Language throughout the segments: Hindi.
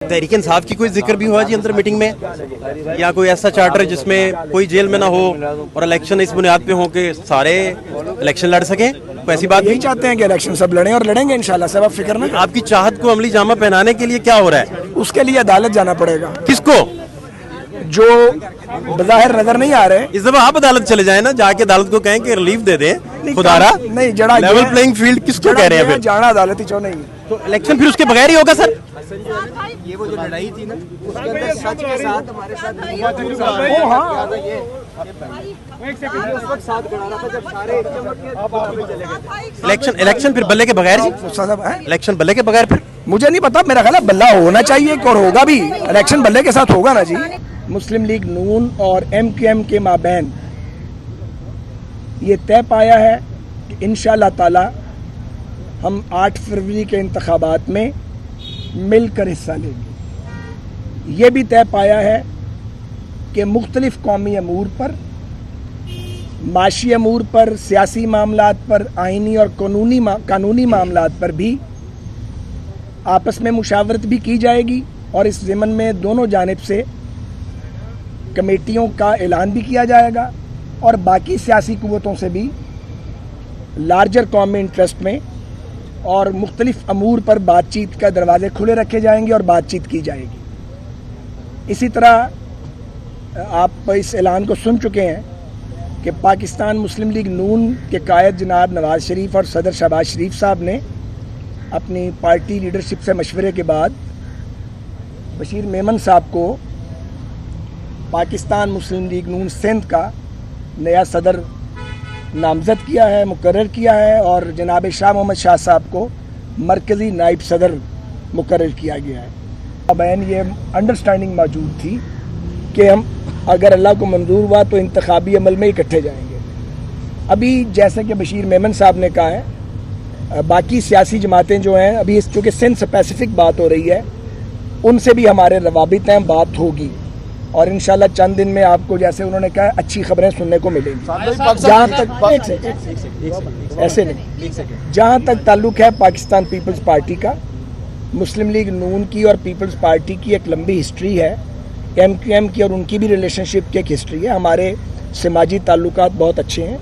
तहरीक इंसाफ की कोई जिक्र भी हुआ जी अंदर मीटिंग में, या कोई ऐसा चार्टर जिसमें कोई जेल में ना हो और इलेक्शन इस बुनियाद पे हो कि सारे इलेक्शन लड़ सकें? कोई ऐसी बात यही चाहते हैं कि इलेक्शन सब लड़ें और लड़ेंगे इंशाल्लाह, सब आप फिक्र ना करें। आपकी चाहत को अमली जामा पहनाने के लिए क्या हो रहा है? उसके लिए अदालत जाना पड़ेगा। किसको? जो बज़ाहिर नजर नहीं आ रहे, इस दफा आप अदालत चले जाए ना, जाके अदालत को कहें कि रिलीफ दे दें खुदारा। नहीं जड़ा लेवल प्लेइंग फील्ड किसको कह रहे हैं फिर? जाना अदालत ही क्यों नहीं है। तो इलेक्शन फिर उसके बगैर ही होगा सर? ये वो जो लड़ाई थी ना, उसके अंदर सच के साथ हमारे साथ उस वक्त साथ खड़ा रहा था जब सारे चमक के चले गए। इलेक्शन फिर बल्ले के बगैर जी? इलेक्शन बल्ले के बगैर फिर मुझे नहीं पता, मेरा ख्याल है बल्ला होना चाहिए और होगा भी। इलेक्शन बल्ले के साथ होगा ना जी। मुस्लिम लीग नून और MQM के माबैन ये तय पाया है कि इंशाअल्लाह ताला हम 8 फरवरी के इंतखाबात में मिलकर हिस्सा लेंगे। ये भी तय पाया है कि मुख्तलिफ कौमी अमूर पर, माशी अमूर पर, सियासी मामलात पर, आइनी और कानूनी मामलात पर भी आपस में मुशावरत भी की जाएगी और इस ज़िमन में दोनों जानिब से कमेटियों का ऐलान भी किया जाएगा और बाकी सियासी कुव्वतों से भी लार्जर कौमी इंटरेस्ट में और मुख्तलिफ अमूर पर बातचीत का दरवाजे खुले रखे जाएंगे और बातचीत की जाएगी। इसी तरह आप इस ऐलान को सुन चुके हैं कि पाकिस्तान मुस्लिम लीग नून के कायद जनाब नवाज शरीफ और सदर शहबाज शरीफ साहब ने अपनी पार्टी लीडरशिप से मशवरे के बाद बशीर मेमन साहब को पाकिस्तान मुस्लिम लीग नून सिंध का नया सदर नामजद किया है, मुकर्रर किया है और जनाब शाह मोहम्मद शाह साहब को मरकज़ी नायब सदर मुकर्रर किया गया है। बयान ये अंडरस्टैंडिंग मौजूद थी कि हम अगर अल्लाह को मंजूर हुआ तो इंतखाबी अमल में इकट्ठे जाएंगे। अभी जैसे कि बशीर मेमन साहब ने कहा है, बाकी सियासी जमातें जो हैं, अभी इस चूँकि सिंध स्पेसिफिक बात हो रही है, उनसे भी हमारे रवाबित हैं, बात होगी और इंशाल्लाह चंद दिन में आपको, जैसे उन्होंने कहा, अच्छी खबरें सुनने को मिलेंगी। जहाँ तक ऐसे नहीं, जहाँ तक ताल्लुक है पाकिस्तान पीपल्स पार्टी का, मुस्लिम लीग नून की और पीपल्स पार्टी की एक लंबी हिस्ट्री है। MQM की और उनकी भी रिलेशनशिप की एक हिस्ट्री है। हमारे समाजी ताल्लुकात बहुत अच्छे हैं।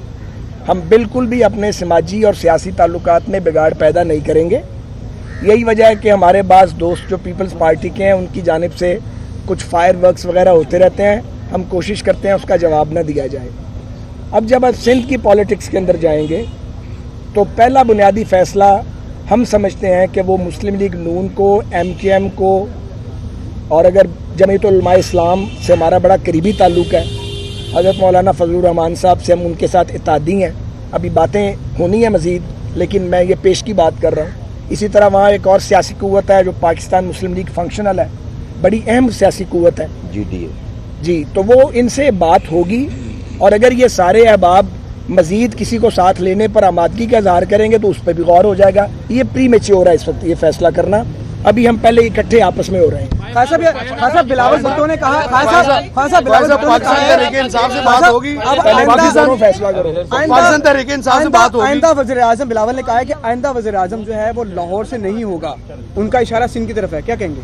हम बिल्कुल भी अपने समाजी और सियासी ताल्लुकात में बिगाड़ पैदा नहीं करेंगे। यही वजह है कि हमारे पास दोस्त जो पीपल्स पार्टी के हैं, उनकी जानिब से कुछ फायर वर्क्स वगैरह होते रहते हैं, हम कोशिश करते हैं उसका जवाब न दिया जाए। अब जब आप सिंध की पॉलिटिक्स के अंदर जाएंगे तो पहला बुनियादी फ़ैसला हम समझते हैं कि वो मुस्लिम लीग नून को, MQM को, और अगर जमीयत उलमा इस्लाम से हमारा बड़ा करीबी ताल्लुक़ है, हज़रत मौलाना फजलुर रहमान साहब से हम उनके साथ इत्तेहादी हैं। अभी बातें होनी है मज़ीद, लेकिन मैं ये पेश की बात कर रहा हूँ। इसी तरह वहाँ एक और सियासी कुव्वत है जो पाकिस्तान मुस्लिम लीग फंक्शनल है, बड़ी अहम सियासी कुव्वत है, GDA जी। तो वो इनसे बात होगी और अगर ये सारे अहबाब मज़ीद किसी को साथ लेने पर आमादगी का इज़हार करेंगे तो उस पर भी गौर हो जाएगा। ये प्री मैच्योर है इस वक्त ये फैसला करना। अभी हम पहले इकट्ठे आपस में हो रहे हैं। खासा बिलावल भुट्टो ने कहा, खासा बिलावल भुट्टो ने कहा इंसाफ से बात होगी, फैसला करो। आइंदा वज़ीर आज़म बिलावल ने कहा है कि आइंदा वज़ीर आज़म जो है वो लाहौर से नहीं होगा, उनका इशारा सिंध की तरफ है। क्या कहेंगे?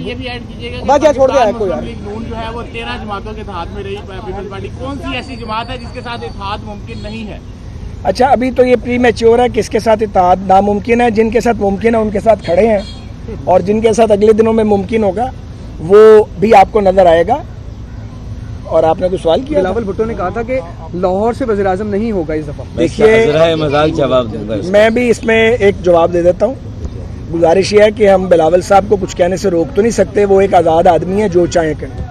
ये भी ऐड कीजिएगा, बात क्या छोड़ दिया है कोई यार। नून जो है वो 13 जमातों के इत्तेहाद में रही। पीपल्स पार्टी कौन सी ऐसी जमात है जिसके साथ इत्तेहाद मुमकिन नहीं है? अच्छा, अभी तो ये प्री मैच्योर है, किसके साथ इत्तेहाद नामुमकिन है। जिनके साथ मुमकिन है उनके साथ खड़े हैं और जिनके साथ अगले दिनों में मुमकिन होगा वो भी आपको नजर आएगा। और आपने तो सवाल किया, बिलावल भुट्टो ने कहा था कि लाहौर से वज़ीर आज़म नहीं होगा इस दफा। देखिए, मैं भी इसमें एक जवाब दे देता हूँ। गुजारिश ये है कि हम बिलावल साहब को कुछ कहने से रोक तो नहीं सकते, वो एक आज़ाद आदमी है, जो चाहे करें।